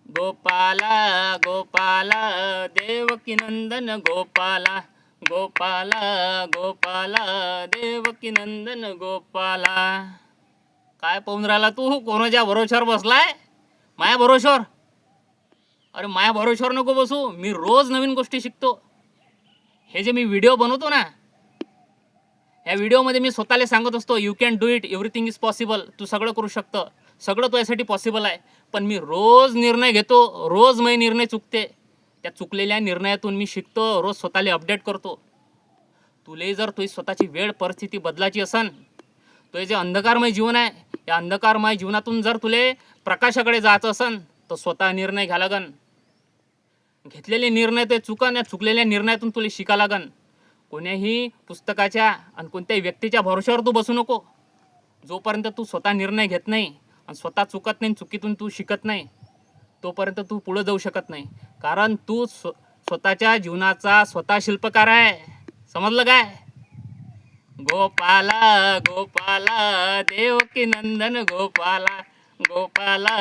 गोपाला गोपाला देवकी नंदन गोपाला गोपाला गोपाला देवकी नंदन गोपाला. काय पाहून राहिला तू? कोणाच्या भरोश्यावर बसलाय? माया भरोश्यावर? अरे माया भरोश्यावर नको बसू. मी रोज नवीन गोष्टी शिकतो. हे जे मी व्हिडिओ बनवतो ना, ह्या व्हिडिओमध्ये मी स्वतःला सांगत असतो you can do it, everything is possible. तू सगळं करू शकतं, सगळं तुझ्यासाठी पॉसिबल आहे. पण मी रोज निर्णय घेतो, रोज माझे निर्णय चुकते. त्या चुकलेल्या निर्णयातून मी शिकतो, रोज स्वतःला अपडेट करतो. तुले जर तुझी स्वतःची वेळ परिस्थिती बदलायची असन, तुझे जे अंधकारमय जीवन आहे, या अंधकारमय जीवनातून जर तुले प्रकाशाकडे जायचं असन तर स्वतः निर्णय घ्या लागन. घेतलेले निर्णय ते चुकन, या चुकलेल्या निर्णयातून तुला शिका लागन. कोण्याही पुस्तकाच्या आणि कोणत्याही व्यक्तीच्या भरोश्यावर तू बसू नको. जोपर्यंत तू स्वतः निर्णय घेत नाही आणि स्वतः चुकत नाही, चुकीतून तू शिकत नाही, तोपर्यंत तू पुढे जाऊ शकत नाही. कारण तू स्वतःच्या जीवनाचा स्वतः शिल्पकार आहे. समजलं काय? गोपाला गोपाला देवकी नंदन गोपाला गोपाला.